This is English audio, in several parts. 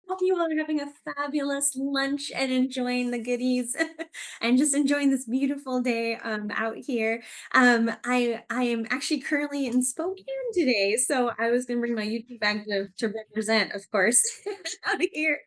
Hope you all are having a fabulous lunch and enjoying the goodies and just enjoying this beautiful day out here. I am actually currently in Spokane today, so I was gonna bring my YouTube bag to represent, of course, out here.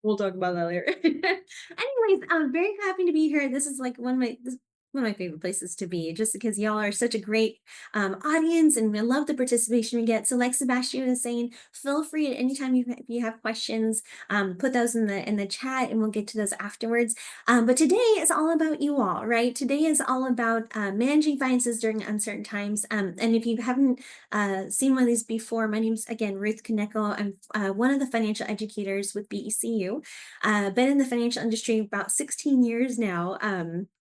We'll talk about that later. Anyways, I'm very happy to be here. This is like one of my favorite places to be, just because y'all are such a great audience, and I love the participation we get. So, like Sebastian is saying, feel free at any time if you have questions, put those in the chat, and we'll get to those afterwards. But today is all about you all, right? Today is all about managing finances during uncertain times. And if you haven't seen one of these before, my name's again Ruth Kaneko. I'm one of the financial educators with BECU. Been in the financial industry about 16 years now.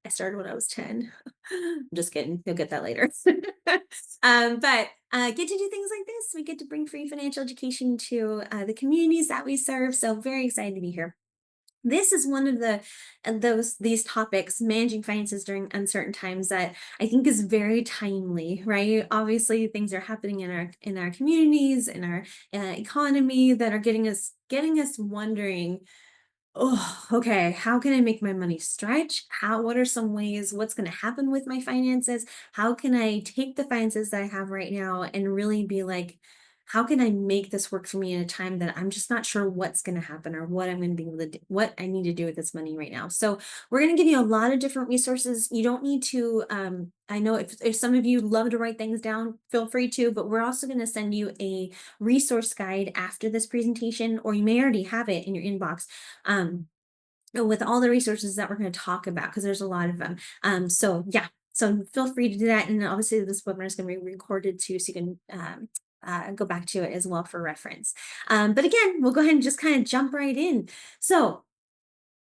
I started when I was 10. I'm just kidding. You'll get that later. But get to do things like this. We get to bring free financial education to the communities that we serve. So very excited to be here. This is one of these topics, managing finances during uncertain times, that I think is very timely, right? Obviously, things are happening in our communities, in our economy, that are getting us wondering, oh, okay. How can I make my money stretch? What are some ways? What's going to happen with my finances? How can I take the finances that I have right now and really be like, how can I make this work for me in a time that I'm just not sure what's going to happen, or what I'm going to be able to do, what I need to do with this money right now? So we're going to give you a lot of different resources. You don't need to, I know if some of you love to write things down, feel free to, but we're also going to send you a resource guide after this presentation, or you may already have it in your inbox, with all the resources that we're going to talk about, because there's a lot of them. So yeah, so feel free to do that. And obviously this webinar is going to be recorded too, so you can go back to it as well for reference. But again, we'll go ahead and just kind of jump right in. So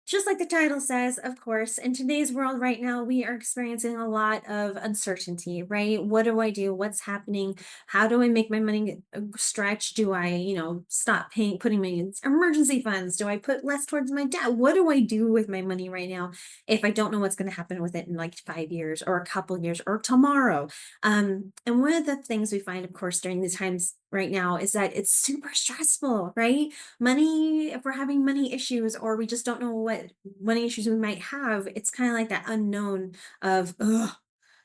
just like the title says, of course, in today's world right now, we are experiencing a lot of uncertainty, right? What do I do? What's happening? How do I make my money stretch? Do I, stop putting my emergency funds? Do I put less towards my debt? What do I do with my money right now if I don't know what's going to happen with it in like 5 years or a couple years or tomorrow? And one of the things we find, of course, during these times right now is that it's super stressful, right? Money, if we're having money issues, or we just don't know what money issues we might have, it's kind of like that unknown of, oh,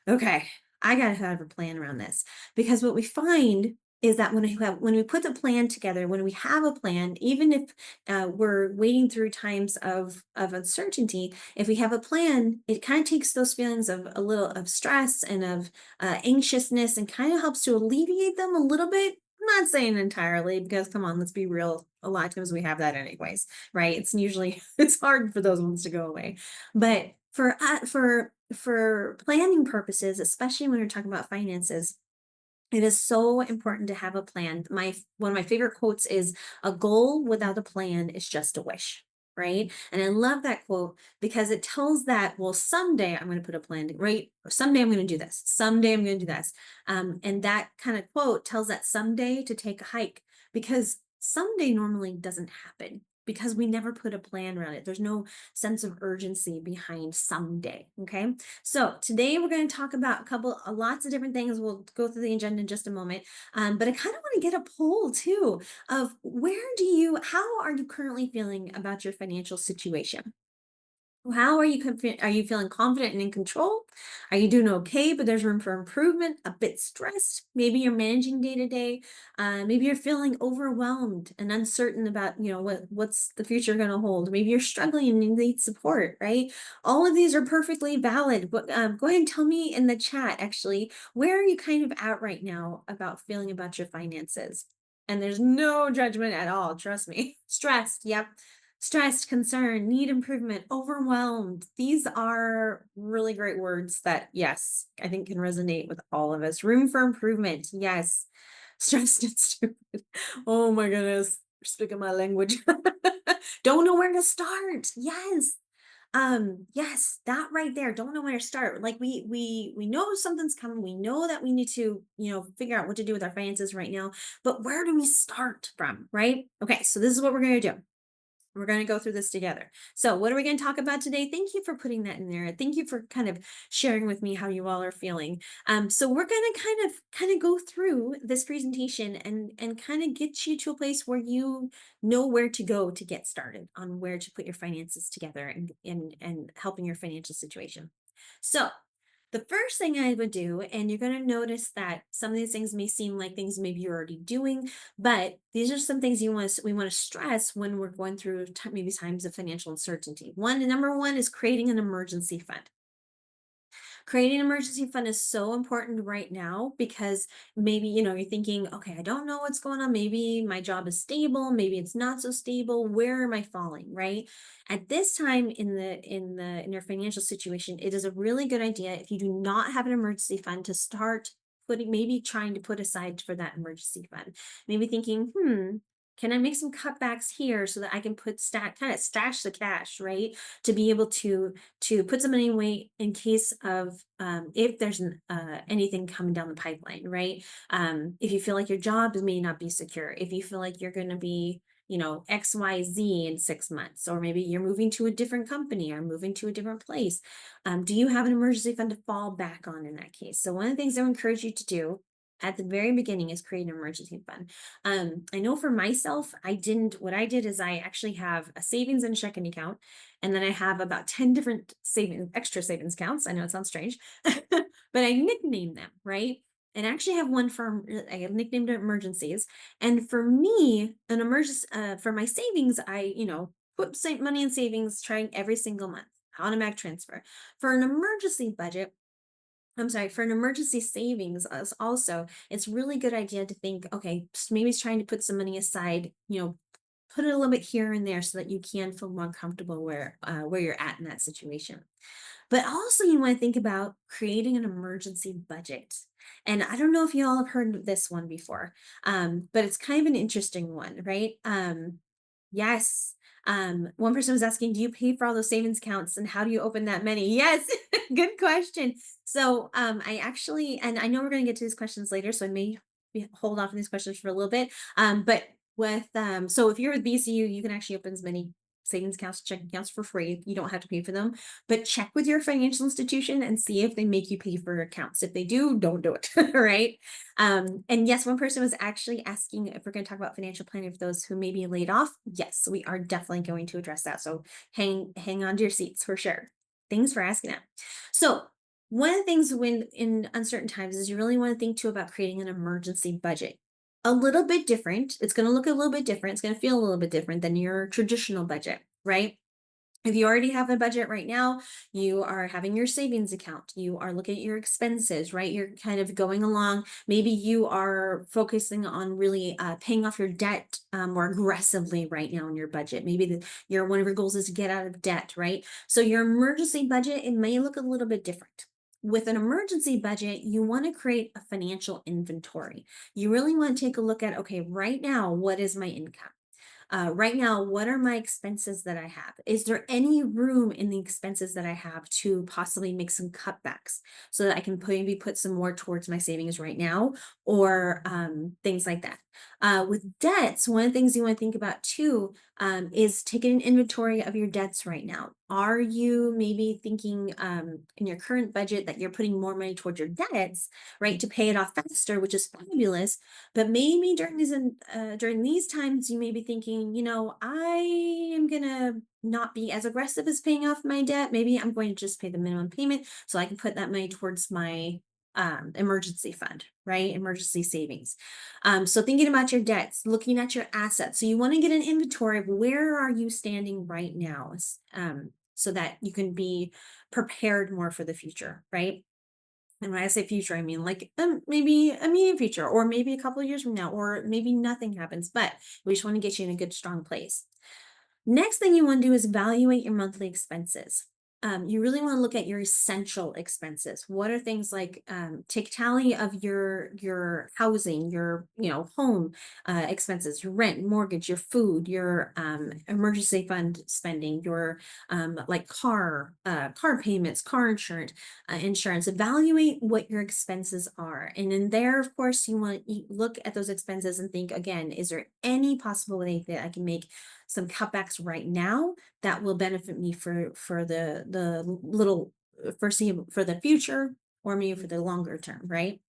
okay, I gotta have a plan around this. Because what we find is that when we put the plan together, when we have a plan, even if we're wading through times of uncertainty, if we have a plan, it kind of takes those feelings of a little of stress and of anxiousness, and kind of helps to alleviate them a little bit. I'm not saying entirely, because come on, let's be real. A lot of times we have that anyways, right? It's usually it's hard for those ones to go away. But for planning purposes, especially when you're talking about finances, it is so important to have a plan. My One of my favorite quotes is, "A goal without a plan is just a wish." Right. And I love that quote because it tells that, well, someday I'm going to put a plan, right? Or someday I'm going to do this. Someday I'm going to do this. And that kind of quote tells that someday to take a hike, because someday normally doesn't happen because we never put a plan around it. There's no sense of urgency behind someday. Okay. So today we're going to talk about lots of different things. We'll go through the agenda in just a moment. But I kind of want to get a poll too of, how are you currently feeling about your financial situation? How are you are you feeling confident and in control? Are you doing okay, but there's room for improvement? A bit stressed? Maybe you're managing day to day. Maybe you're feeling overwhelmed and uncertain about, what's the future going to hold. Maybe you're struggling and you need support, right? All of these are perfectly valid. But go ahead and tell me in the chat, actually, where are you kind of at right now about feeling about your finances? And there's no judgment at all. Trust me. Stressed. Yep. Stressed, concerned, need improvement, overwhelmed. These are really great words that, yes, I think can resonate with all of us. Room for improvement. Yes. Stressed and stupid. Oh my goodness. Speaking my language. Don't know where to start. Yes. Yes, that right there. Don't know where to start. Like we know something's coming. We know that we need to, figure out what to do with our finances right now. But where do we start from? Right? Okay, so this is what we're gonna do. We're going to go through this together. So, what are we going to talk about today? Thank you for putting that in there. Thank you for kind of sharing with me how you all are feeling. So, we're going to kind of go through this presentation and kind of get you to a place where you know where to go to get started on where to put your finances together and helping your financial situation. So, the first thing I would do, and you're going to notice that some of these things may seem like things maybe you're already doing, but these are some things we want to stress when we're going through maybe times of financial uncertainty. Number one is creating an emergency fund. Creating an emergency fund is so important right now because maybe, you're thinking, okay, I don't know what's going on. Maybe my job is stable, maybe it's not so stable. Where am I falling, right? At this time in your financial situation, it is a really good idea if you do not have an emergency fund to start putting maybe trying to put aside for that emergency fund. Maybe thinking, can I make some cutbacks here so that I can put kind of stash the cash, right? To be able to put some money away in case of if there's anything coming down the pipeline, right? If you feel like your job may not be secure, if you feel like you're going to be, XYZ in 6 months, or maybe you're moving to a different company or moving to a different place, do you have an emergency fund to fall back on in that case? So, one of the things I would encourage you to do at the very beginning is create an emergency fund. I know for myself, what I did is I actually have a savings and checking account, and then I have about 10 different extra savings accounts. I know it sounds strange, but I nicknamed them, right? And I actually have one for, I have nicknamed it emergencies. And for me, an emergency, for my savings, put money in savings, trying every single month, automatic transfer. For an emergency budget, I'm sorry, for an emergency savings also, it's really good idea to think, okay, maybe it's trying to put some money aside, put it a little bit here and there so that you can feel more comfortable where you're at in that situation. But also you want to think about creating an emergency budget. And I don't know if you all have heard of this one before, but it's kind of an interesting one, right? Yes. One person was asking, do you pay for all those savings accounts and how do you open that many? Yes, good question. So I actually, and I know we're going to get to these questions later, so I may hold off on these questions for a little bit. But so if you're with BCU, you can actually open as many savings accounts, checking accounts for free. You don't have to pay for them, but check with your financial institution and see if they make you pay for accounts. If they do, don't do it. Right. And yes, one person was actually asking if we're going to talk about financial planning for those who may be laid off. Yes, we are definitely going to address that. So hang on to your seats for sure. Thanks for asking that. So one of the things when in uncertain times is you really want to think too about creating an emergency budget. A little bit different. It's going to look a little bit different. It's going to feel a little bit different than your traditional budget, right? If you already have a budget right now, you are having your savings account, you are looking at your expenses, right? You're kind of going along. Maybe you are focusing on really paying off your debt more aggressively right now in your budget. Maybe your one of your goals is to get out of debt, right? So your emergency budget, it may look a little bit different. With an emergency budget, you want to create a financial inventory. You really want to take a look at, okay, right now, what is my income? Right now, what are my expenses that I have? Is there any room in the expenses that I have to possibly make some cutbacks so that I can maybe put some more towards my savings right now or things like that? With debts, one of the things you want to think about too is taking an inventory of your debts right now. Are you maybe thinking in your current budget that you're putting more money towards your debts, right, to pay it off faster, which is fabulous? But maybe during these times, you may be thinking, I am gonna not be as aggressive as paying off my debt. Maybe I'm going to just pay the minimum payment so I can put that money towards my emergency fund, right? Emergency savings. So thinking about your debts, looking at your assets. So you want to get an inventory of where are you standing right now, so that you can be prepared more for the future, right? And when I say future, I mean like maybe a immediate future, or maybe a couple of years from now, or maybe nothing happens, but we just want to get you in a good, strong place. Next thing you want to do is evaluate your monthly expenses. You really want to look at your essential expenses. What are things like take tally of your housing, your home expenses, your rent, mortgage, your food, your emergency fund spending, your like car payments, car insurance. Evaluate what your expenses are, and in there, of course, you want to look at those expenses and think again: is there any possible way that I can make some cutbacks right now that will benefit me for the little foreseeable for the future, or maybe for the longer term, right?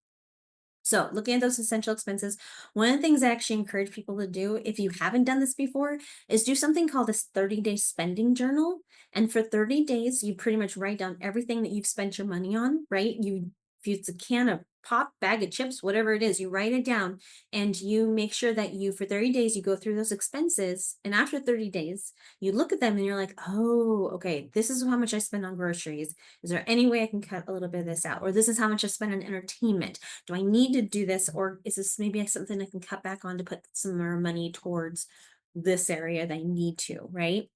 So, looking at those essential expenses, one of the things I actually encourage people to do, if you haven't done this before, is do something called this 30-day spending journal. And for 30 days, you pretty much write down everything that you've spent your money on, right? If it's a can of pop, bag of chips, whatever it is, you write it down and you make sure that for 30 days, you go through those expenses. And after 30 days, you look at them and you're like, oh, okay, this is how much I spend on groceries. Is there any way I can cut a little bit of this out? Or this is how much I spend on entertainment. Do I need to do this, or is this maybe something I can cut back on to put some more money towards this area that I need to, right?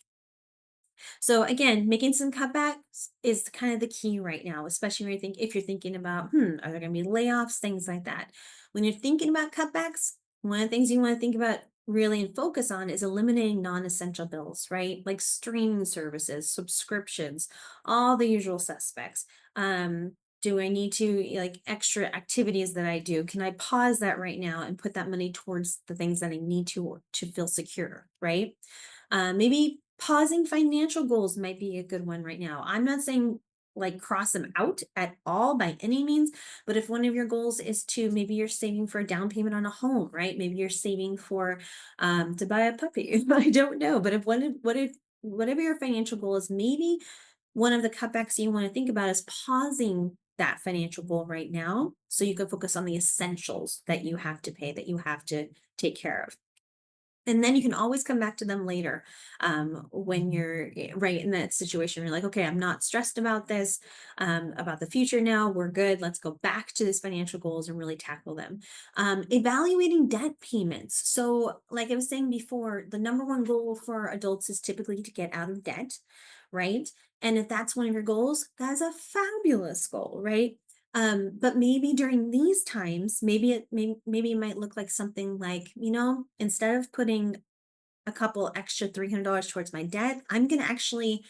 So again, making some cutbacks is kind of the key right now, especially when if you're thinking about, are there going to be layoffs, things like that. When you're thinking about cutbacks, one of the things you want to think about really and focus on is eliminating non-essential bills, right? Like streaming services, subscriptions, all the usual suspects. Do I need to like extra activities that I do? Can I pause that right now and put that money towards the things that I need to feel secure, right? Maybe pausing financial goals might be a good one right now. I'm not saying like cross them out at all by any means, but if one of your goals is to maybe you're saving for a down payment on a home, right? Maybe you're saving for to buy a puppy. I don't know, but if whatever your financial goal is, maybe one of the cutbacks you want to think about is pausing that financial goal right now so you can focus on the essentials that you have to pay, that you have to take care of. And then you can always come back to them later, when you're right in that situation. You're like, okay, I'm not stressed about this, about the future now. We're good. Let's go back to these financial goals and really tackle them. Evaluating debt payments. So, like I was saying before, the number one goal for adults is typically to get out of debt, right? And if that's one of your goals, that's a fabulous goal, right? But maybe during these times, maybe it might look like something like, instead of putting a couple extra $300 towards my debt, I'm going to actually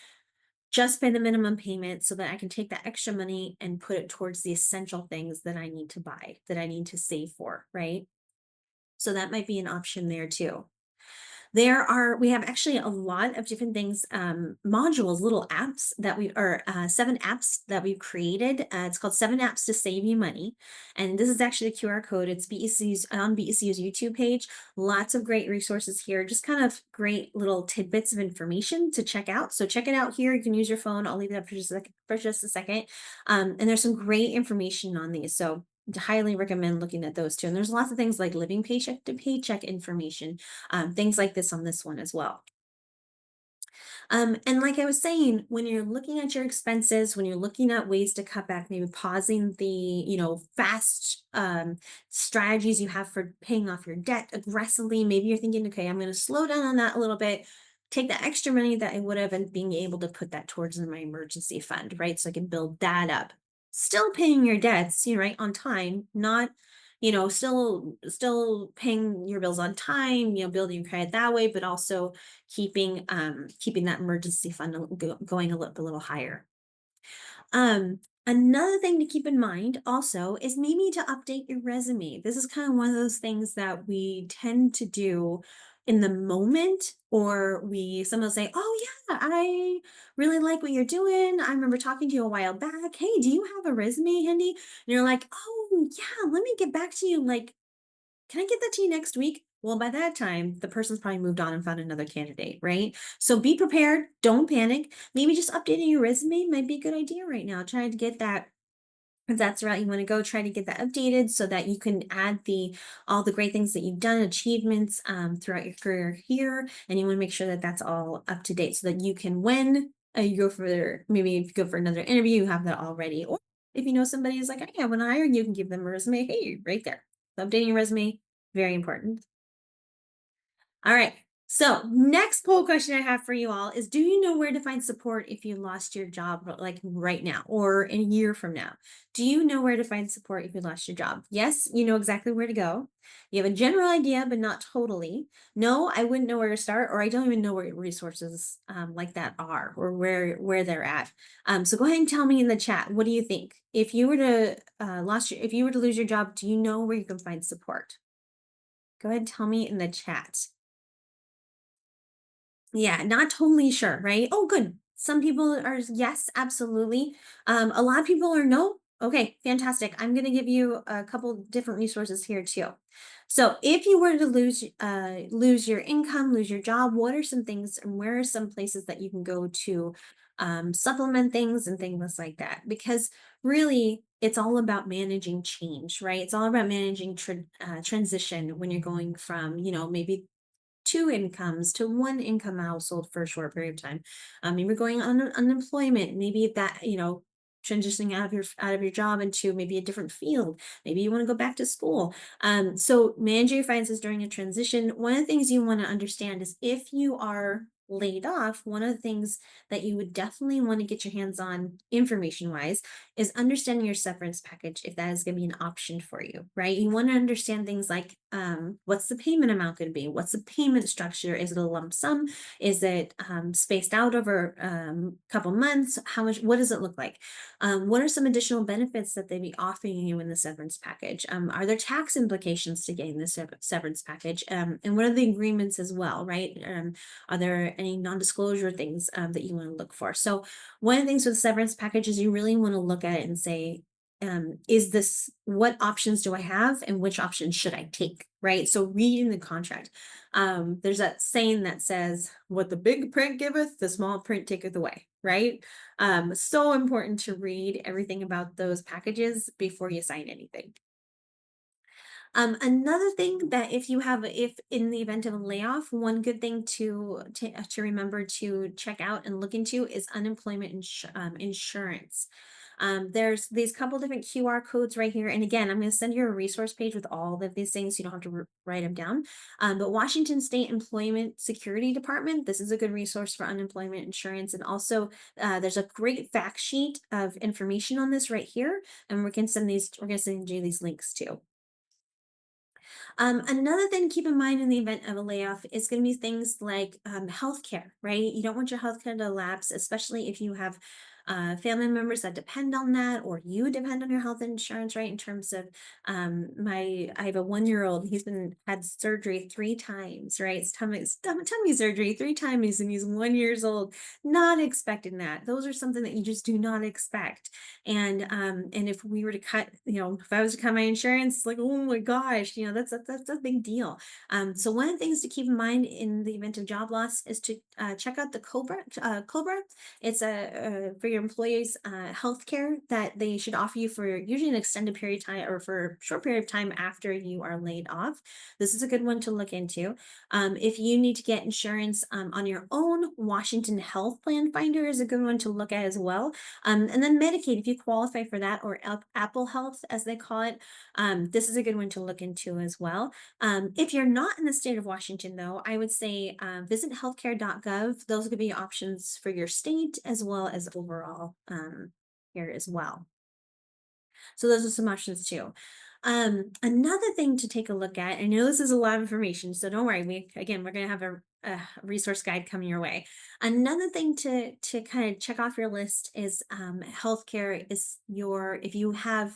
just pay the minimum payment so that I can take that extra money and put it towards the essential things that I need to buy, that I need to save for, right? So that might be an option there too. We have actually a lot of different things, modules, little apps that or 7 apps that we've created. It's called 7 apps to save you money. And this is actually a QR code. It's BECU's on BECU's YouTube page. Lots of great resources here, just kind of great little tidbits of information to check out. So check it out here. You can use your phone. I'll leave it up for just a second. And there's some great information on these. So highly recommend looking at those too. And there's lots of things like living paycheck to paycheck information, things like this on this one as well. And like I was saying, when you're looking at your expenses, when you're looking at ways to cut back, maybe pausing the, fast strategies you have for paying off your debt aggressively, maybe you're thinking, okay, I'm going to slow down on that a little bit, take that extra money that I would have and being able to put that towards in my emergency fund, right? So I can build that up. Still paying your debts, right, on time, not still paying your bills on time, building your credit that way, but also keeping that emergency fund going a little higher. Another thing to keep in mind also is maybe to update your resume. This is kind of one of those things that we tend to do in the moment, or someone will say, oh yeah, I really like what you're doing. I remember talking to you a while back. Hey, do you have a resume handy? And you're like, oh yeah, let me get back to you. Like, can I get that to you next week? Well, by that time, the person's probably moved on and found another candidate, right? So be prepared. Don't panic. Maybe just updating your resume might be a good idea right now. Try to get that. If that's the route you want to go, try to get that updated so that you can add all the great things that you've done, achievements throughout your career here, and you want to make sure that that's all up to date so that you can, when you go for maybe if you go for another interview, you have that already. Or if you know somebody is like, hey, I want to hire you, you can give them a resume. Hey, right there. So updating your resume, very important. All right. So, next poll question I have for you all is, do you know where to find support if you lost your job like right now or in a year from now? Do you know where to find support if you lost your job? Yes, you know exactly where to go. You have a general idea, but not totally. No, I wouldn't know where to start, or I don't even know where resources like that are, or where they're at. So go ahead and tell me in the chat. What do you think? If you were to if you were to lose your job, do you know where you can find support? Go ahead and tell me in the chat. Yeah, not totally sure, right? Oh, good. Some people are yes, absolutely. A lot of people are no. Okay, fantastic. I'm going to give you a couple different resources here too. So, if you were to lose your income, lose your job, what are some things, and where are some places that you can go to supplement things and things like that? Because really, it's all about managing change, right? It's all about managing transition when you're going from, maybe two incomes to one income household for a short period of time. Maybe going on unemployment, maybe that, transitioning out of your job into maybe a different field. Maybe you want to go back to school. So managing your finances during a transition. One of the things you want to understand is if you are laid off, one of the things that you would definitely want to get your hands on information wise is understanding your severance package if that is going to be an option for you, right? You want to understand things like what's the payment amount going to be? What's the payment structure? Is it a lump sum? Is it spaced out over a couple months? How much? What does it look like? What are some additional benefits that they be offering you in the severance package? Are there tax implications to getting the severance package? And what are the agreements as well, right? Are there any non-disclosure things that you want to look for? So one of the things with severance packages, you really want to look at it and say, is this what options do I have and which options should I take? Right. So reading the contract. There's that saying that says, what the big print giveth, the small print taketh away. Right. So important to read everything about those packages before you sign anything. Another thing that if in the event of a layoff, one good thing to remember to check out and look into is unemployment insurance. There's these couple different QR codes right here, and again, I'm going to send you a resource page with all of these things. So you don't have to write them down. But Washington State Employment Security Department, this is a good resource for unemployment insurance, and also there's a great fact sheet of information on this right here, and we're going to send you these links too. Another thing to keep in mind in the event of a layoff is going to be things like healthcare, right? You don't want your healthcare to lapse, especially if you have family members that depend on that, or you depend on your health insurance, right? In terms of I have a 1 year old. He's been had surgery 3 times, right? It's tummy surgery 3 times, and he's 1 years old. Not expecting that. Those are something that you just do not expect. And if we were to cut, if I was to cut my insurance, like, oh my gosh, that's a big deal. So one of the things to keep in mind in the event of job loss is to check out the Cobra. It's a for your employees health care that they should offer you for usually an extended period of time or for a short period of time after you are laid off. This is a good one to look into. If you need to get insurance on your own, Washington Health Plan Finder is a good one to look at as well. And then Medicaid, if you qualify for that, or Apple Health, as they call it, this is a good one to look into as well. If you're not in the state of Washington, though, I would say visit healthcare.gov. Those could be options for your state as well as overall here as well. So those are some options too. Another thing to take a look at, I know this is a lot of information, so don't worry. We're going to have a resource guide coming your way. Another thing to kind of check off your list is healthcare. Is your if you have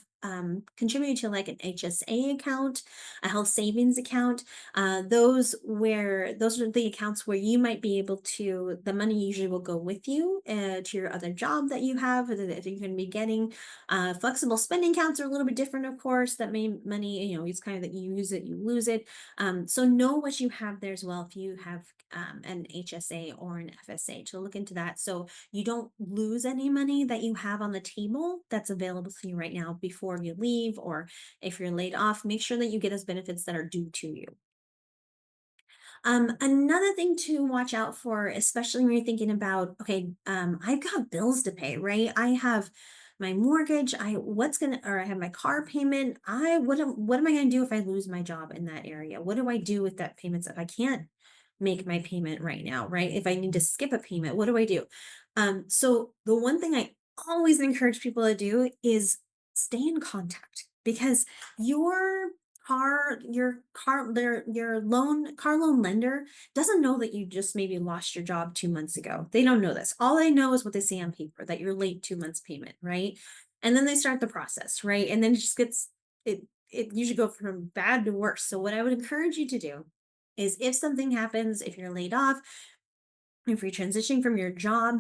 contributed to like an HSA account, a health savings account, those are the accounts where you might be able to. The money usually will go with you to your other job that you have, or that you're going to be getting. Flexible spending accounts are a little bit different, of course. That may money, it's kind of that you use it, you lose it. So know what you have there as well if you have an HSA or an FSA to look into that. So you don't lose any money that you have on the table that's available to you right now before you leave, or if you're laid off, make sure that you get those benefits that are due to you. Another thing to watch out for, especially when you're thinking about, okay, I've got bills to pay, right? I have my mortgage. I have my car payment. What am I gonna do if I lose my job in that area? What do I do with that payment if I can't make my payment right now, right? If I need to skip a payment, what do I do? So the one thing I always encourage people to do is stay in contact, because your car loan lender doesn't know that you just maybe lost your job 2 months ago. They don't know this. All they know is what they see on paper, that you're late 2 months payment, right? And then they start the process, right? And then it usually go from bad to worse. So what I would encourage you to do is, if something happens, if you're laid off, if you're transitioning from your job,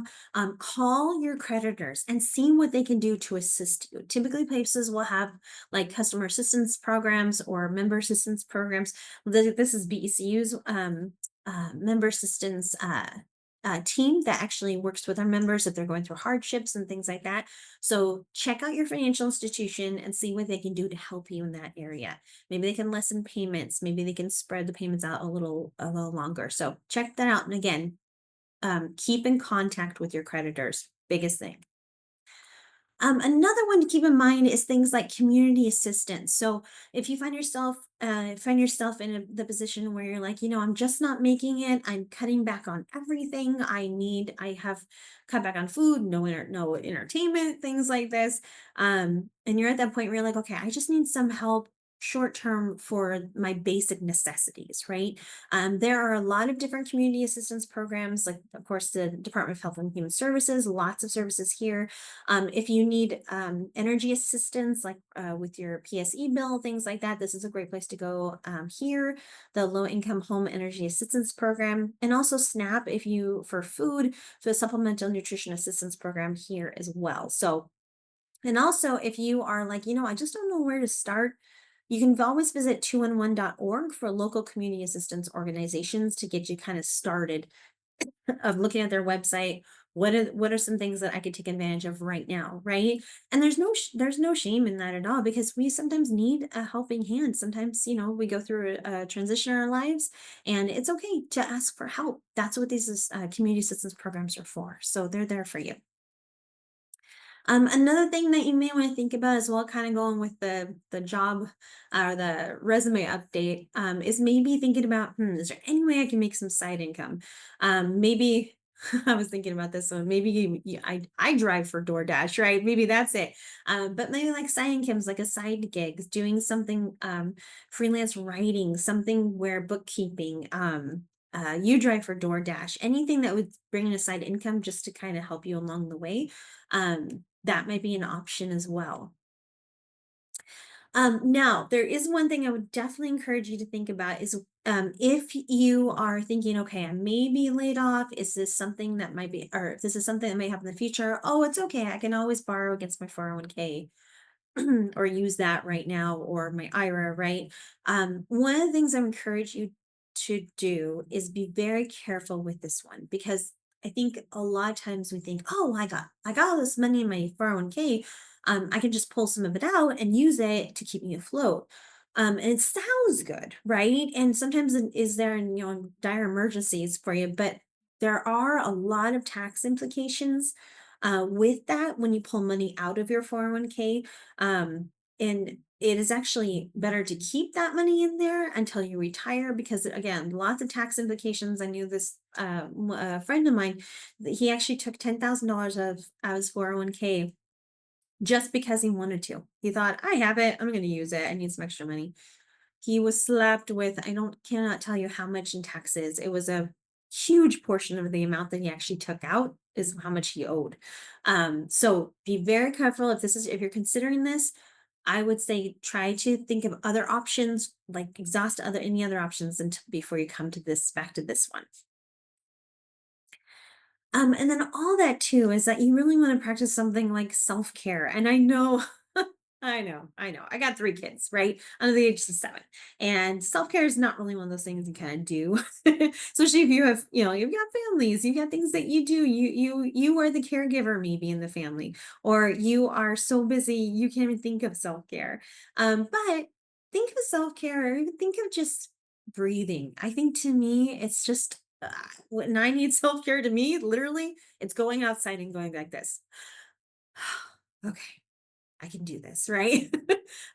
call your creditors and see what they can do to assist you. Typically, places will have like customer assistance programs or member assistance programs. This is BECU's member assistance team that actually works with our members if they're going through hardships and things like that. So check out your financial institution and see what they can do to help you in that area. Maybe they can lessen payments. Maybe they can spread the payments out a little longer. So check that out. And again, keep in contact with your creditors. Biggest thing. Another one to keep in mind is things like community assistance. So if you find yourself in the position where you're like, I'm just not making it. I'm cutting back on everything. I have cut back on food, no entertainment, things like this. And you're at that point where you're like, okay, I just need some help short term for my basic necessities, right? There are a lot of different community assistance programs, like of course the Department of Health and Human Services, lots of services here. If you need energy assistance, like with your PSE bill, things like that, this is a great place to go here. The Low Income Home Energy Assistance Program, and also SNAP if you for food, so the Supplemental Nutrition Assistance Program here as well. So, and also if you are like, I just don't know where to start. You can always visit 211.org for local community assistance organizations to get you kind of started of looking at their website. What are some things that I could take advantage of right now, right? And there's no shame in that at all, because we sometimes need a helping hand. Sometimes, we go through a transition in our lives, and it's okay to ask for help. That's what these community assistance programs are for. So they're there for you. Another thing that you may want to think about as well, kind of going with the job or the resume update, is maybe thinking about, is there any way I can make some side income? Maybe I was thinking about this one. Maybe I drive for DoorDash, right? Maybe that's it. But maybe like side incomes, like a side gig, doing something, freelance writing, something where bookkeeping. You drive for DoorDash, anything that would bring in a side income just to kind of help you along the way. That might be an option as well. Now, there is one thing I would definitely encourage you to think about is, if you are thinking, okay, I may be laid off. Is this something that might be, or if this is something that may happen in the future? Oh, it's okay. I can always borrow against my 401k. Or use that right now, or my IRA, right? One of the things I encourage you to do is be very careful with this one, because I think a lot of times we think, oh, I got all this money in my 401k. I can just pull some of it out and use it to keep me afloat. And it sounds good, right? And sometimes it is there in dire emergencies for you, but there are a lot of tax implications with that when you pull money out of your 401k. And it is actually better to keep that money in there until you retire, because again, lots of tax implications. I knew this a friend of mine that he actually took $10,000 of out of his 401k just because he wanted to. He thought, I have it, I'm going to use it. I need some extra money. He was slapped with, I don't cannot tell you how much in taxes. It was a huge portion of the amount that he actually took out is how much he owed. So be very careful if you're considering this. I would say try to think of other options, like exhaust any other options before you come to this back to this one. And then all that too is that you really want to practice something like self-care. And I know, I know. I got 3 kids, right? Under the age of 7. And self-care is not really one of those things you kind of do. Especially if you've got families, you've got things that you do. You are the caregiver maybe in the family, or you are so busy you can't even think of self-care. But think of self-care, or even think of just breathing. I think to me, it's just when I need self care, to me, literally, it's going outside and going like this. Okay, I can do this, right?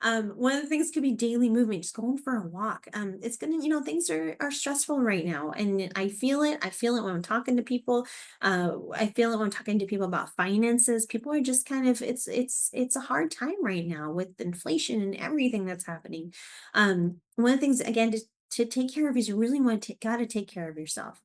One of the things could be daily movement, just going for a walk. It's gonna, things are stressful right now, and I feel it. I feel it when I'm talking to people. I feel it when I'm talking to people about finances. People are just kind of, it's a hard time right now with inflation and everything that's happening. One of the things again to take care of is you really gotta take care of yourself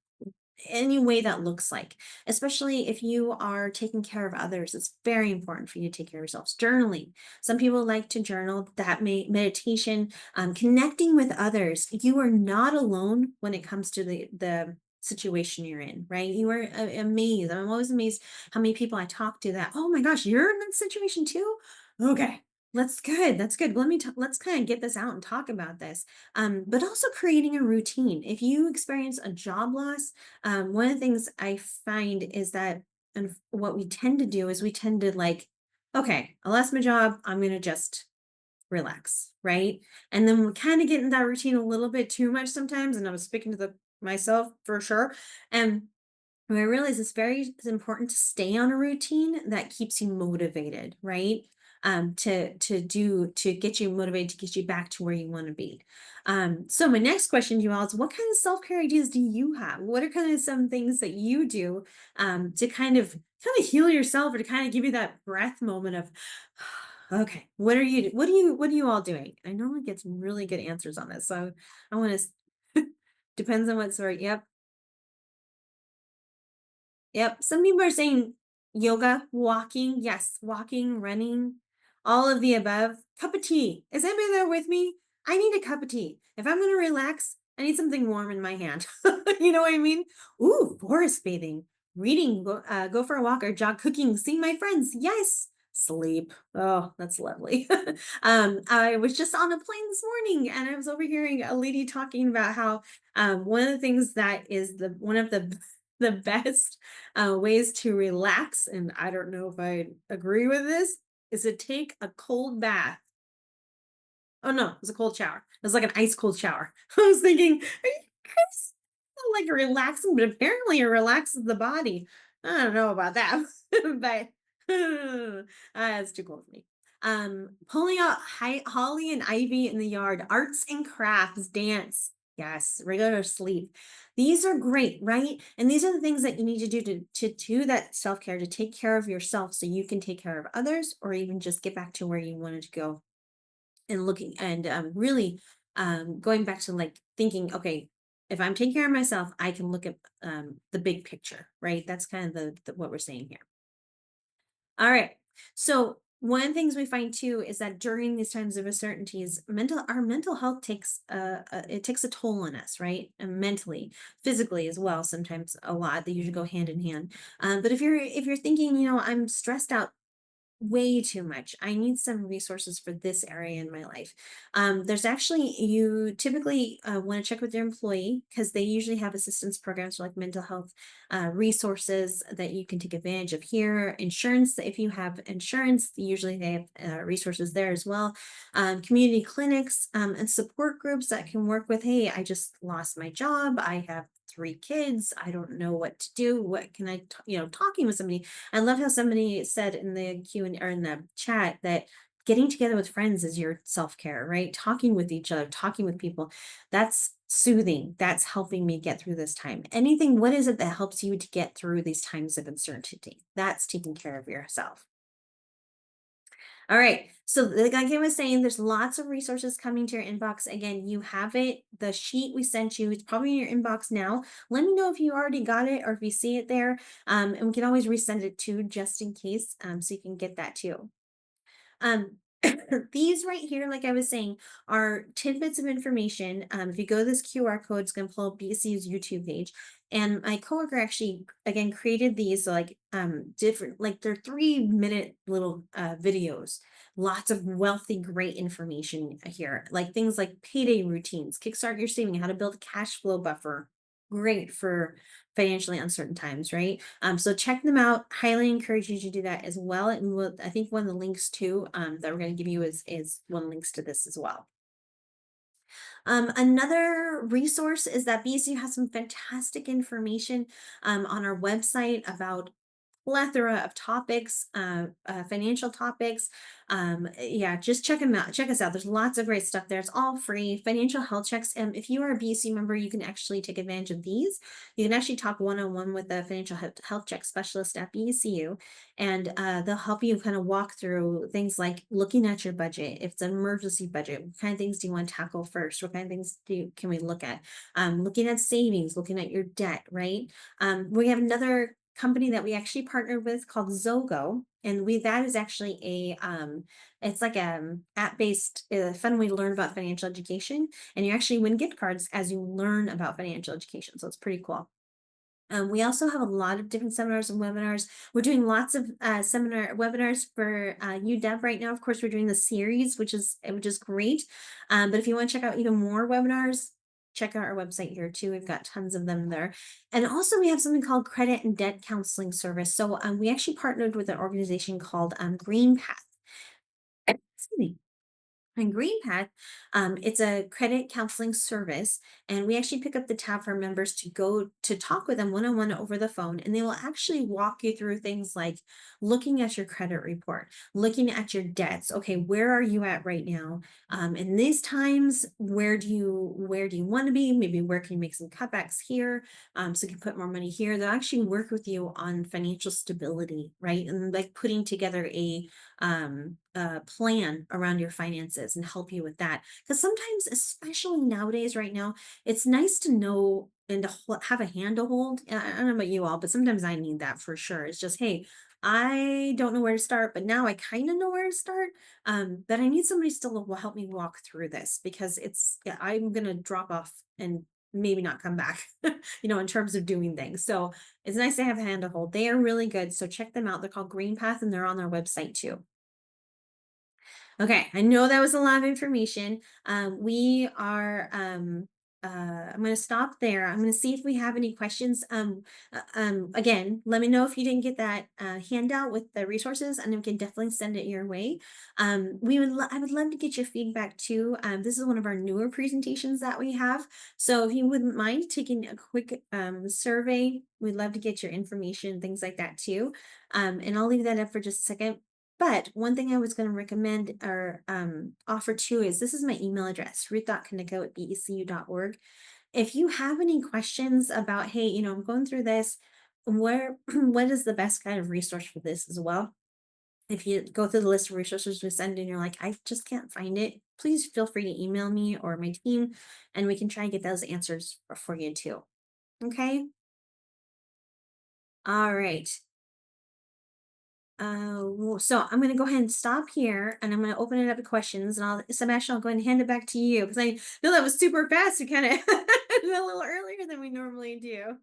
any way that looks like, especially if you are taking care of others. It's very important for you to take care of yourselves. Journaling, some people like to journal. That may meditation, connecting with others. You are not alone when it comes to the situation you're in, right? You are amazed. I'm always amazed how many people I talk to that, oh my gosh, you're in that situation too? Okay. That's good. That's good. Let's kind of get this out and talk about this. But also creating a routine. If you experience a job loss, one of the things I find is that, and what we tend to do is we tend to like, okay, I lost my job. I'm gonna just relax, right? And then we kind of get in that routine a little bit too much sometimes. And I was speaking to the myself for sure. And I realize it's important to stay on a routine that keeps you motivated, right? To get you motivated to get you back to where you want to be. So my next question to you all is, what kind of self-care ideas do you have? What are kind of some things that you do to kind of heal yourself, or to kind of give you that breath moment of okay, what are you all doing? I normally get some really good answers on this. So I want to depends on what sort. Yep. Yep. Some people are saying yoga, walking. Yes, walking, running, all of the above. Cup of tea. Is anybody there with me? I need a cup of tea. If I'm going to relax, I need something warm in my hand. You know what I mean? Ooh, forest bathing, reading, go for a walk or jog, cooking, seeing my friends. Yes. Sleep. Oh, that's lovely. I was just on a plane this morning and I was overhearing a lady talking about how one of the things that is one of the best ways to relax, and I don't know if I agree with this, is to take a cold bath. Oh no, it was a cold shower. It was like an ice cold shower. I was thinking, are you guys like relaxing? But apparently it relaxes the body. I don't know about that, but it's too cold for me. Pulling out holly and ivy in the yard, arts and crafts, dance. Yes, regular sleep. These are great, right? And these are the things that you need to do to do that self-care, to take care of yourself so you can take care of others, or even just get back to where you wanted to go, and looking and really going back to like thinking, okay, if I'm taking care of myself, I can look at the big picture, right? That's kind of what we're saying here. All right. So one of the things we find too is that during these times of uncertainties, our mental health takes it takes a toll on us, right? And mentally, physically as well. Sometimes a lot. They usually go hand in hand. But if you're thinking, I'm stressed out way too much. I need some resources for this area in my life. There's actually, you typically want to check with your employee because they usually have assistance programs for like mental health resources that you can take advantage of here. Insurance, if you have insurance, usually they have resources there as well. Community clinics and support groups that can work with, hey, I just lost my job. I have three kids. I don't know what to do. What can talking with somebody. I love how somebody said in the Q and or in the chat that getting together with friends is your self-care, right? Talking with each other, talking with people, that's soothing. That's helping me get through this time. Anything, what is it that helps you to get through these times of uncertainty? That's taking care of yourself. All right. So, like I was saying, there's lots of resources coming to your inbox. Again, you have it. The sheet we sent you, it's probably in your inbox now. Let me know if you already got it or if you see it there. And we can always resend it too, just in case, so you can get that too. Um, these right here, like I was saying, are tidbits of information. If you go to this QR code, it's going to pull up BCU's YouTube page. And my coworker actually, again, created these like different, like they're 3-minute little videos. Lots of wealthy, great information here, like things like payday routines, kickstart your saving, how to build a cash flow buffer. Great for financially uncertain times, right? So check them out. Highly encourage you to do that as well. And I think one of the links too that we're going to give you is one links to this as well. Another resource is that BSU has some fantastic information on our website about plethora of topics, financial topics. Yeah, just check them out. Check us out. There's lots of great stuff there. It's all free. Financial health checks. And if you are a BC member, you can actually take advantage of these. You can actually talk one-on-one with a financial health check specialist at BCU, and they'll help you kind of walk through things like looking at your budget. If it's an emergency budget, what kind of things do you want to tackle first? What kind of things can we look at? Looking at savings, looking at your debt, right? We have another company that we actually partnered with called Zogo, and we that is actually it's like a app-based fun way to learn about financial education, and you actually win gift cards as you learn about financial education, so it's pretty cool. We also have a lot of different seminars and webinars. We're doing lots of seminar webinars for UW right now. Of course, we're doing the series, which is great. But if you want to check out even more webinars, check out our website here too. We've got tons of them there. And also, we have something called Credit and Debt Counseling Service. So we actually partnered with an organization called Green Path. Excuse me. And GreenPath, it's a credit counseling service, and we actually pick up the tab for members to go to talk with them one on one over the phone. And they will actually walk you through things like looking at your credit report, looking at your debts. Okay, where are you at right now? In these times, where do you want to be? Maybe where can you make some cutbacks here? So you can put more money here. They'll actually work with you on financial stability, right? And like putting together a plan around your finances and help you with that. Because sometimes, especially nowadays, right now, it's nice to know and to have a hand to hold. I don't know about you all, but sometimes I need that for sure. It's just, hey, I don't know where to start, but now I kind of know where to start. But I need somebody still to help me walk through this because yeah, I'm gonna drop off and maybe not come back, in terms of doing things. So it's nice to have a hand to hold. They are really good. So check them out. They're called Green Path and they're on their website too. Okay, I know that was a lot of information. I'm going to stop there. I'm going to see if we have any questions. Again, let me know if you didn't get that handout with the resources, and we can definitely send it your way. I would love to get your feedback too. This is one of our newer presentations that we have, so if you wouldn't mind taking a quick survey, we'd love to get your information, things like that too. And I'll leave that up for just a second. But one thing I was going to recommend or offer too is this is my email address, ruth.kaneko at becu.org. If you have any questions about, hey, I'm going through this, where what is the best kind of resource for this as well? If you go through the list of resources we send and you're like, I just can't find it, please feel free to email me or my team and we can try and get those answers for you too. Okay. All right. So I'm gonna go ahead and stop here and I'm gonna open it up to questions and Sebastian, I'll go ahead and hand it back to you because I know that was super fast. We kind of a little earlier than we normally do.